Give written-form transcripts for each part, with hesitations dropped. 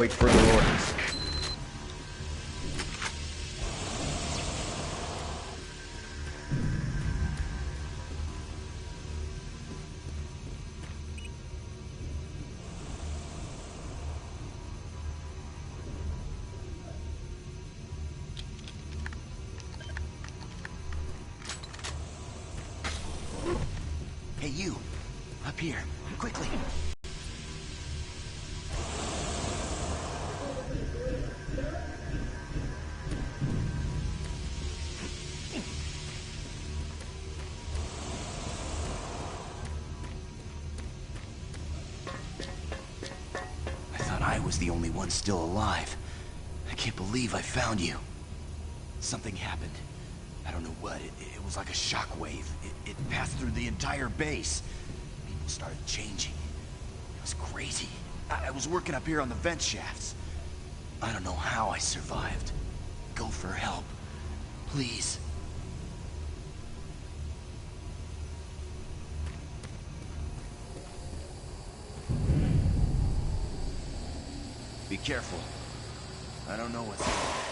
Wait further orders. Hey, you! Up here, quickly! I thought I was the only one still alive. I can't believe I found you. Something happened. I don't know what. It was like a shockwave. It passed through the entire base. People started changing. It was crazy. I was working up here on the vent shafts. I don't know how I survived. Go for help. Please. Be careful. I don't know what's going on.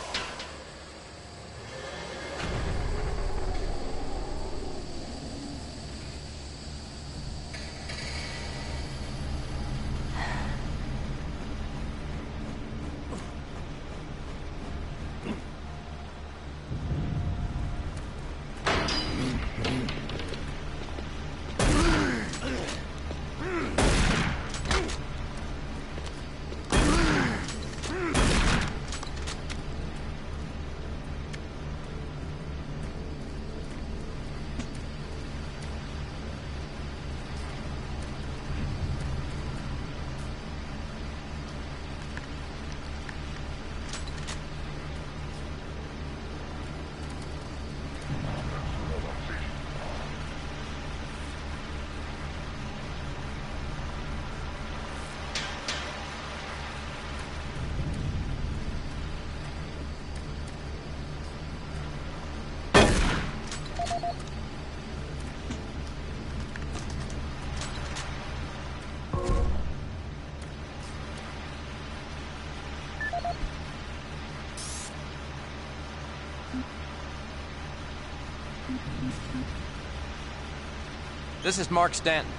This is Mark Stanton,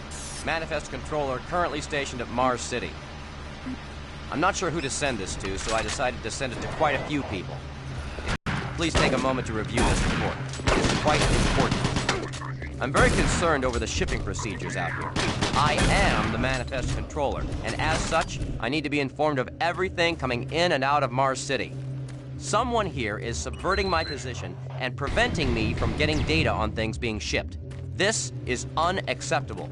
Manifest Controller, currently stationed at Mars City. I'm not sure who to send this to, so I decided to send it to quite a few people. Please take a moment to review this report. It's quite important. I'm very concerned over the shipping procedures out here. I am the Manifest Controller, and as such, I need to be informed of everything coming in and out of Mars City. Someone here is subverting my position and preventing me from getting data on things being shipped. This is unacceptable.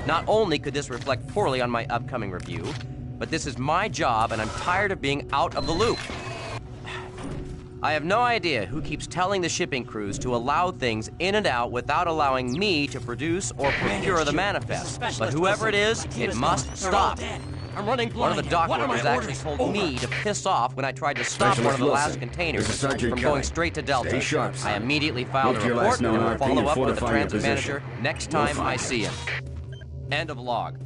Not only could this reflect poorly on my upcoming review, but this is my job and I'm tired of being out of the loop. I have no idea who keeps telling the shipping crews to allow things in and out without allowing me to produce or procure the manifest. But whoever it is, it must stop. I'm running blind. One of the dock workers actually told me to piss off when I tried to stop one of the last containers from going straight to Delta. Stay sharp, I son. immediately filed a Make your report last and known will RP follow and up with the fortify your transit position. manager next We'll time find I him. see him. End of log.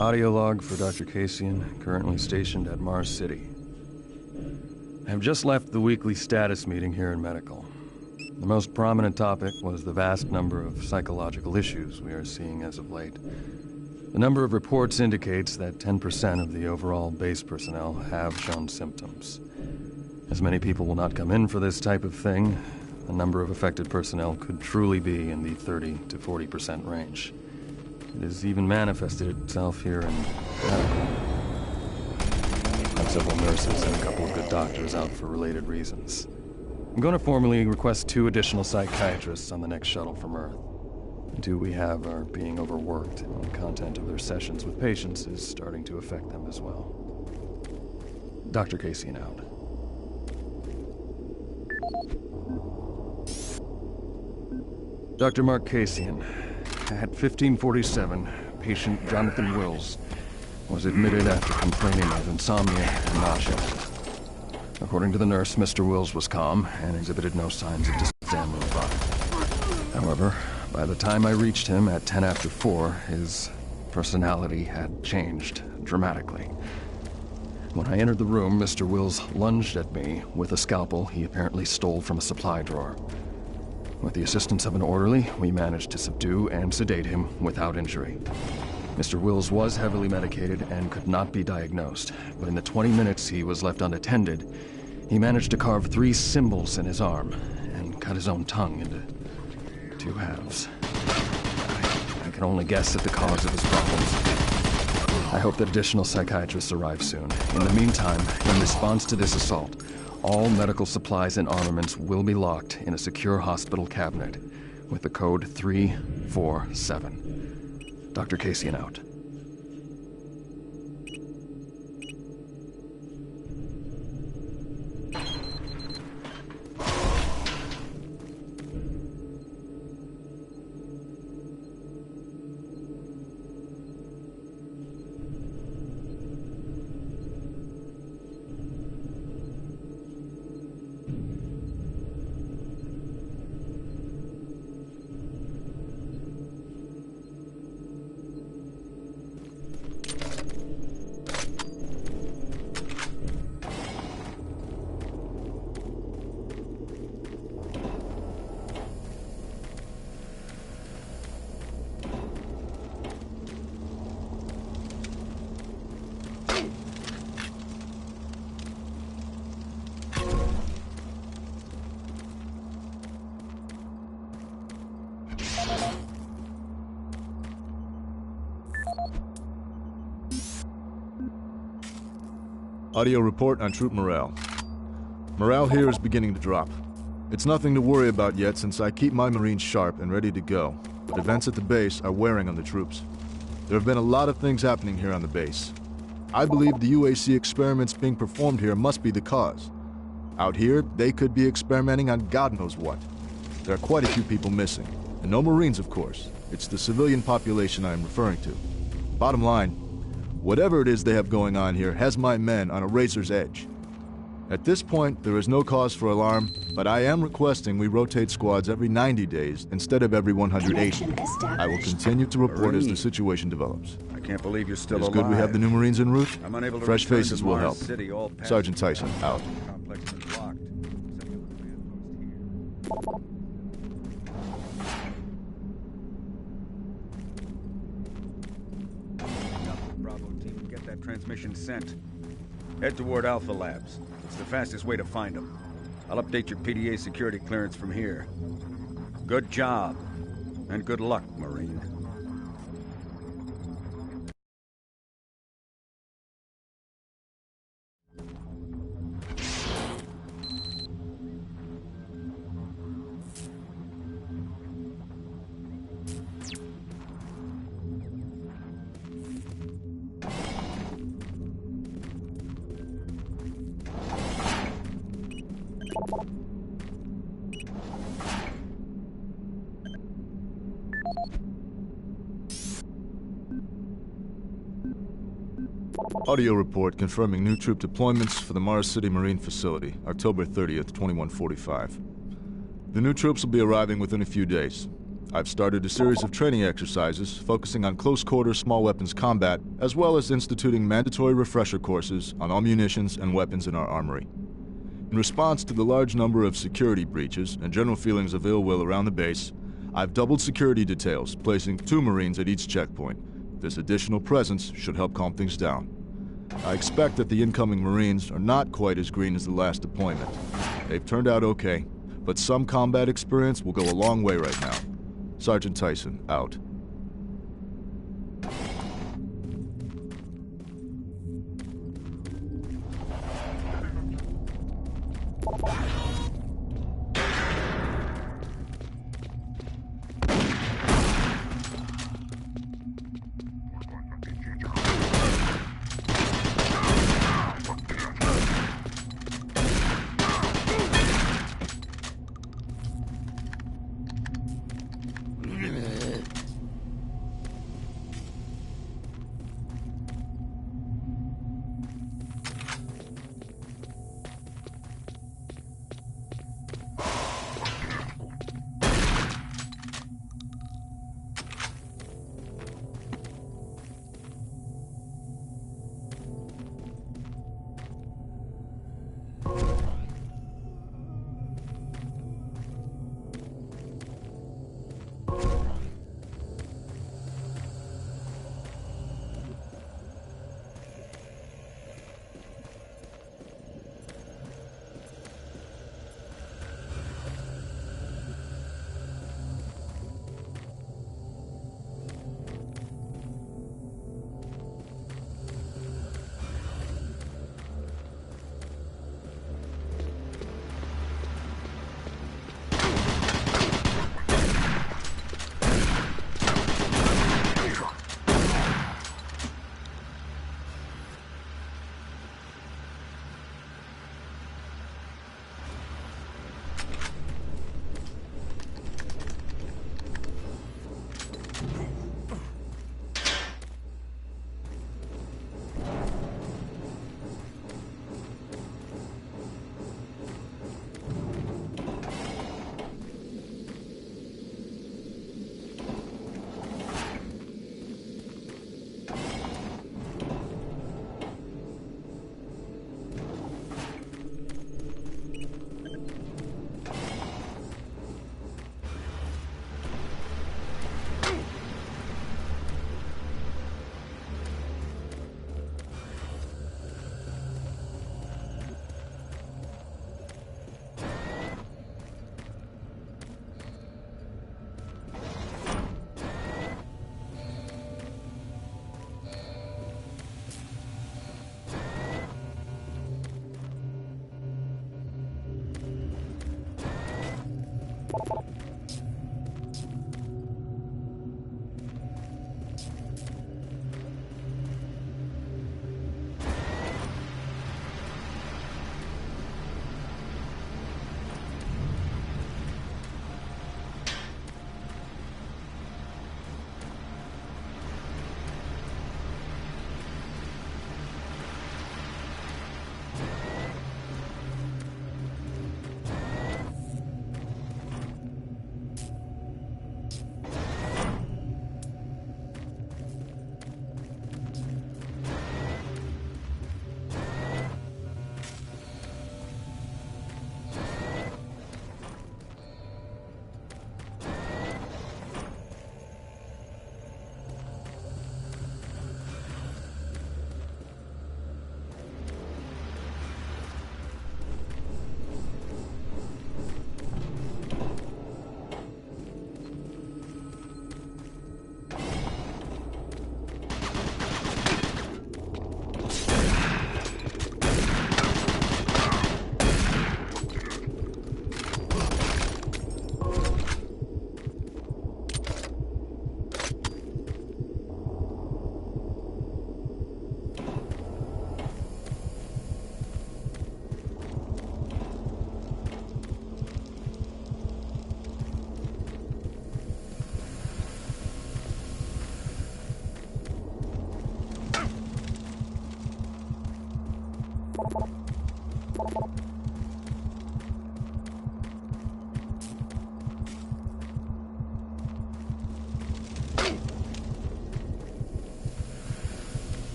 Audio log for Dr. Kasian, currently stationed at Mars City. I have just left the weekly status meeting here in Medical. The most prominent topic was the vast number of psychological issues we are seeing as of late. The number of reports indicates that 10% of the overall base personnel have shown symptoms. As many people will not come in for this type of thing, the number of affected personnel could truly be in the 30 to 40% range. It has even manifested itself here in Medical. I have several nurses and a couple of good doctors out for related reasons. I'm going to formally request 2 additional psychiatrists on the next shuttle from Earth. The 2 we have are being overworked, and the content of their sessions with patients is starting to affect them as well. Dr. Kasian out. Dr. Mark Kasian. At 1547, patient Jonathan Wills was admitted after complaining of insomnia and nausea. According to the nurse, Mr. Wills was calm and exhibited no signs of dyspnea or nearby. However, by the time I reached him at 10 after 4, his personality had changed dramatically. When I entered the room, Mr. Wills lunged at me with a scalpel he apparently stole from a supply drawer. With the assistance of an orderly, we managed to subdue and sedate him without injury. Mr. Wills was heavily medicated and could not be diagnosed, but in the 20 minutes he was left unattended, he managed to carve 3 symbols in his arm and cut his own tongue into 2 halves. I can only guess at the cause of his problems. I hope that additional psychiatrists arrive soon. In the meantime, in response to this assault, all medical supplies and armaments will be locked in a secure hospital cabinet with the code 347. Dr. Kasian out. Audio report on troop morale. Morale here is beginning to drop. It's nothing to worry about yet since I keep my Marines sharp and ready to go, but events at the base are wearing on the troops. There have been a lot of things happening here on the base. I believe the UAC experiments being performed here must be the cause. Out here, they could be experimenting on God knows what. There are quite a few people missing, and no Marines, of course. It's the civilian population I am referring to. Bottom line, whatever it is they have going on here has my men on a razor's edge. At this point, there is no cause for alarm, but I am requesting we rotate squads every 90 days instead of every 180. I will continue to report as the situation develops. I can't believe you're still It's alive. good we have the new Marines en route. I'm unable to Fresh return faces to will Mars help. City. All Sergeant Tyson, out. Complex is blocked. Bravo team, get that transmission sent. Head toward Alpha Labs. It's the fastest way to find them. I'll update your PDA security clearance from here. Good job. And good luck, Marine. Audio report confirming new troop deployments for the Mars City Marine Facility, October 30th, 2145. The new troops will be arriving within a few days. I've started a series of training exercises focusing on close-quarter small weapons combat, as well as instituting mandatory refresher courses on all munitions and weapons in our armory. In response to the large number of security breaches and general feelings of ill will around the base, I've doubled security details, placing 2 Marines at each checkpoint. This additional presence should help calm things down. I expect that the incoming Marines are not quite as green as the last deployment. They've turned out okay, but some combat experience will go a long way right now. Sergeant Tyson, out.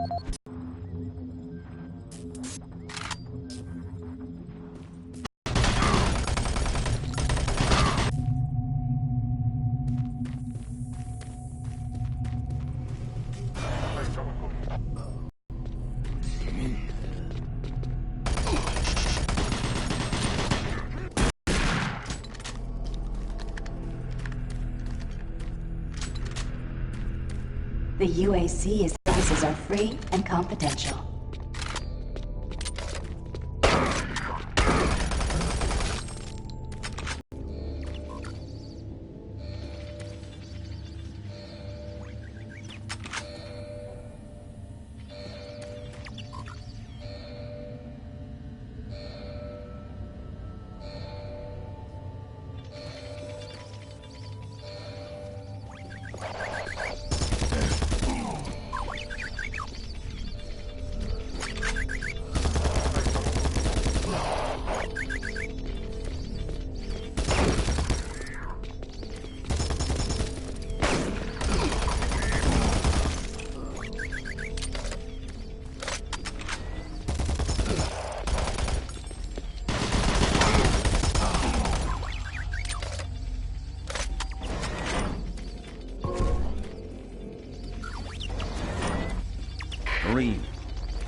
The UAC services are free and confidential. Marine,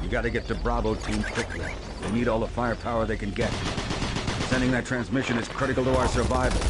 you gotta get to Bravo team quickly. They need all the firepower they can get. Sending that transmission is critical to our survival.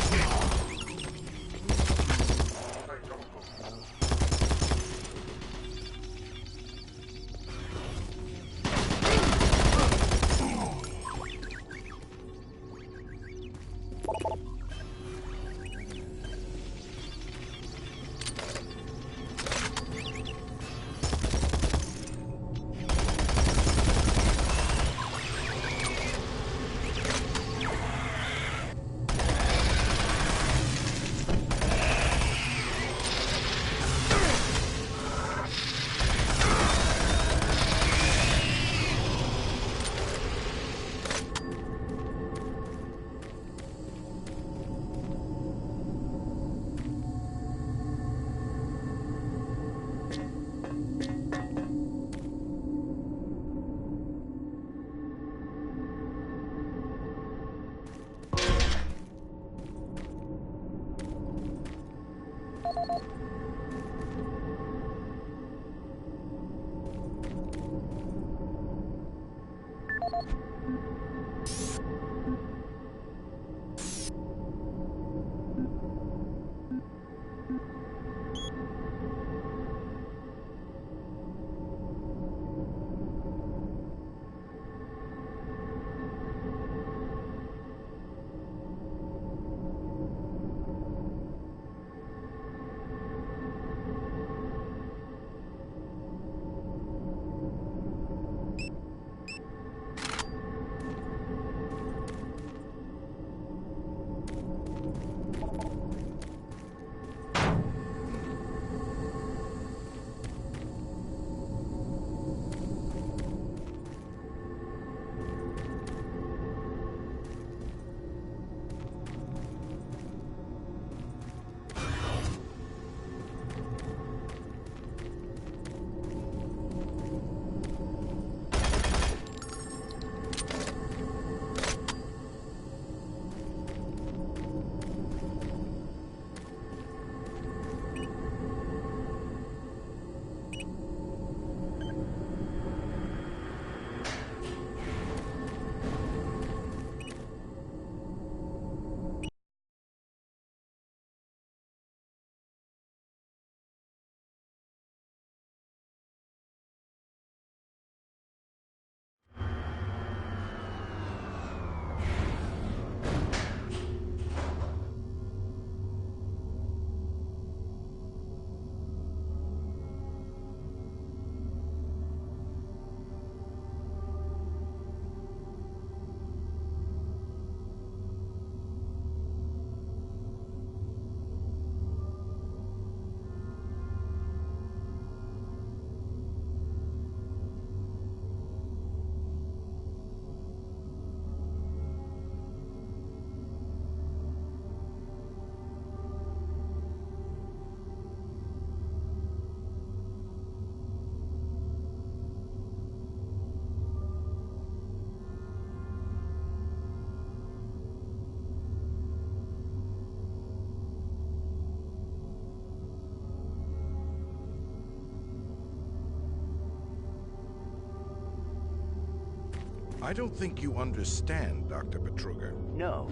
I don't think you understand, Dr. Betruger. No,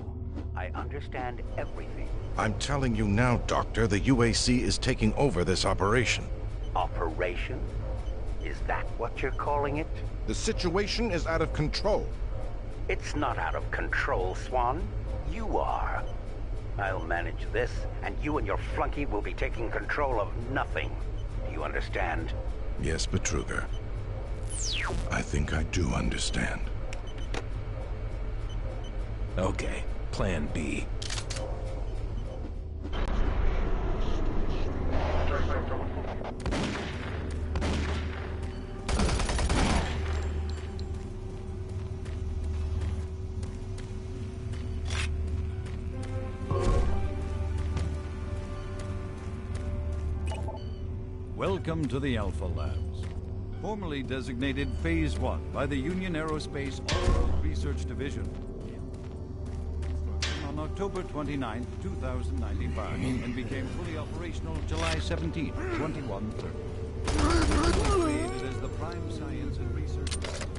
I understand everything. I'm telling you now, Doctor, the UAC is taking over this operation. Operation? Is that what you're calling it? The situation is out of control. It's not out of control, Swan. You are. I'll manage this, and you and your flunky will be taking control of nothing. Do you understand? Yes, Betruger. I think I do understand. Okay, Plan B. Welcome to the Alpha Labs, formerly designated Phase 1 by the Union Aerospace Off-World Research Division. On October 29, 2095, and became fully operational July 17, 2130. Created as the Prime Science and Research Facility.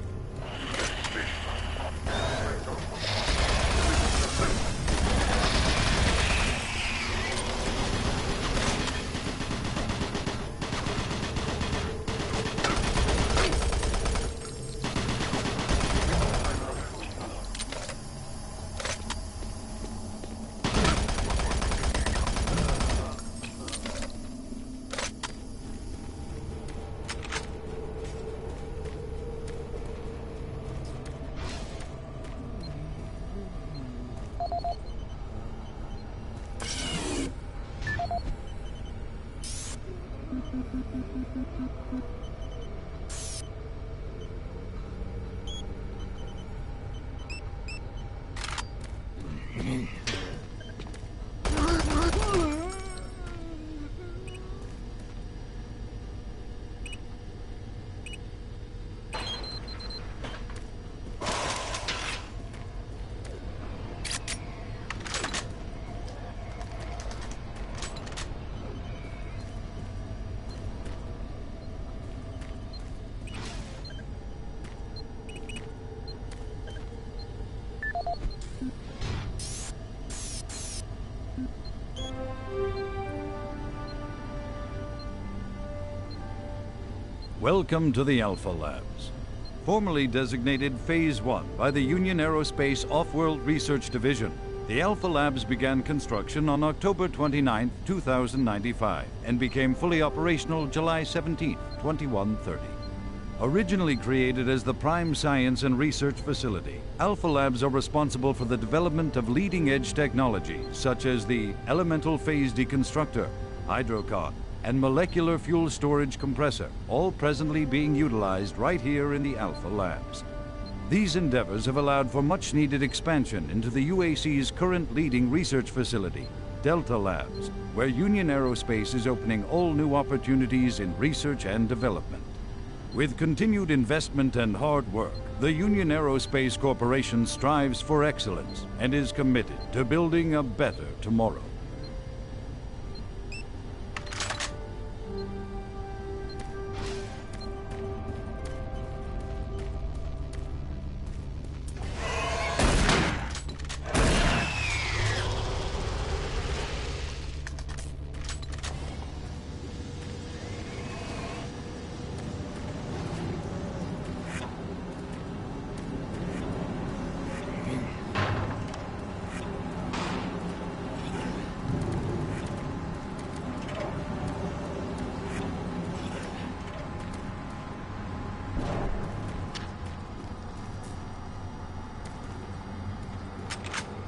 Welcome to the Alpha Labs, formerly designated Phase 1 by the Union Aerospace Off-World Research Division. The Alpha Labs began construction on October 29, 2095, and became fully operational July 17, 2130. Originally created as the Prime Science and Research Facility, Alpha Labs are responsible for the development of leading-edge technology such as the Elemental Phase Deconstructor, Hydrocon, and Molecular Fuel Storage Compressor, all presently being utilized right here in the Alpha Labs. These endeavors have allowed for much-needed expansion into the UAC's current leading research facility, Delta Labs, where Union Aerospace is opening all new opportunities in research and development. With continued investment and hard work, the Union Aerospace Corporation strives for excellence and is committed to building a better tomorrow.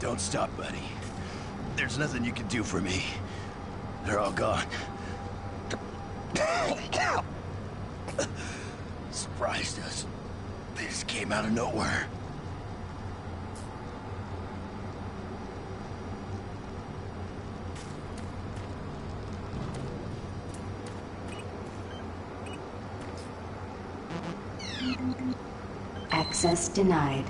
Don't stop, buddy. There's nothing you can do for me. They're all gone. Surprised us. They just came out of nowhere. Access denied.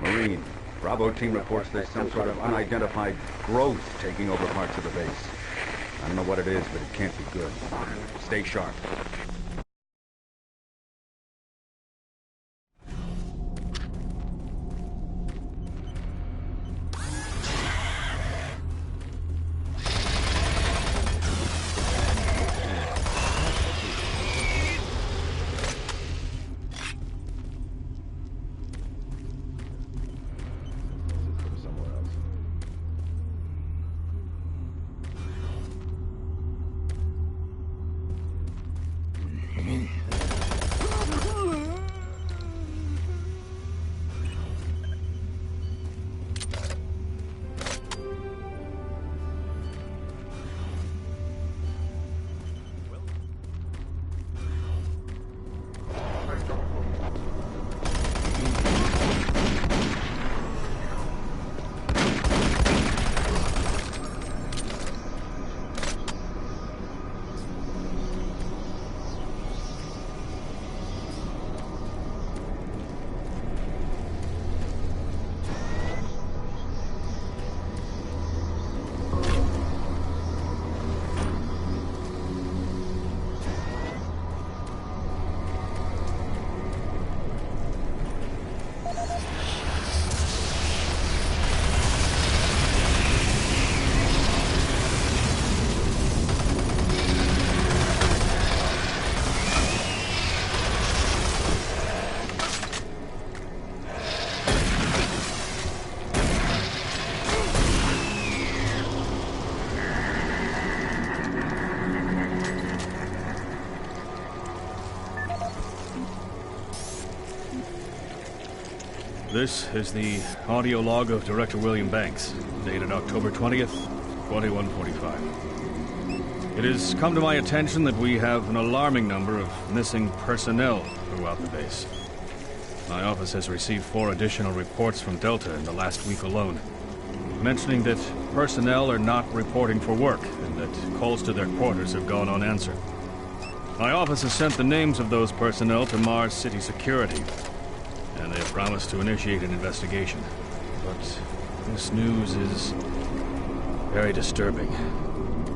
Marine. Bravo team reports there's some sort of unidentified growth taking over parts of the base. I don't know what it is, but it can't be good. Stay sharp. This is the audio log of Director William Banks, dated October 20th, 2145. It has come to my attention that we have an alarming number of missing personnel throughout the base. My office has received 4 additional reports from Delta in the last week alone, mentioning that personnel are not reporting for work and that calls to their quarters have gone unanswered. My office has sent the names of those personnel to Mars City Security, and they have promised to initiate an investigation. But this news is very disturbing,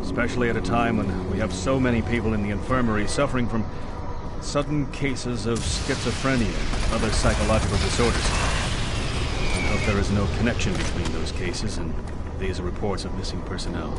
especially at a time when we have so many people in the infirmary suffering from sudden cases of schizophrenia and other psychological disorders. I hope there is no connection between those cases and these reports of missing personnel.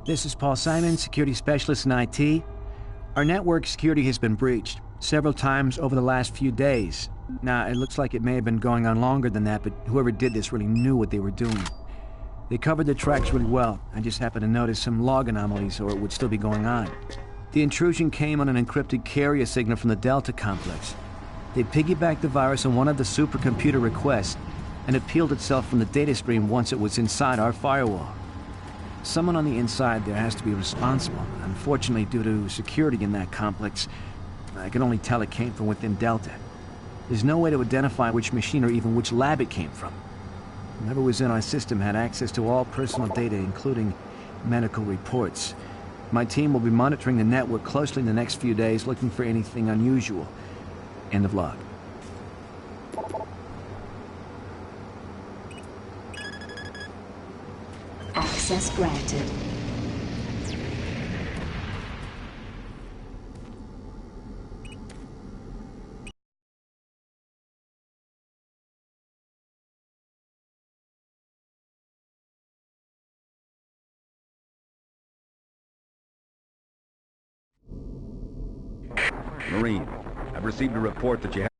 This is Paul Simon, security specialist in IT. Our network security has been breached several times over the last few days. Now, it looks like it may have been going on longer than that, but whoever did this really knew what they were doing. They covered the tracks really well. I just happened to notice some log anomalies, or it would still be going on. The intrusion came on an encrypted carrier signal from the Delta complex. They piggybacked the virus on one of the supercomputer requests, and it peeled itself from the data stream once it was inside our firewall. Someone on the inside there has to be responsible. Unfortunately, due to security in that complex, I can only tell it came from within Delta. There's no way to identify which machine or even which lab it came from. Whoever was in our system had access to all personal data, including medical reports. My team will be monitoring the network closely in the next few days, looking for anything unusual. End of log. Access granted. Marine, I've received a report that you have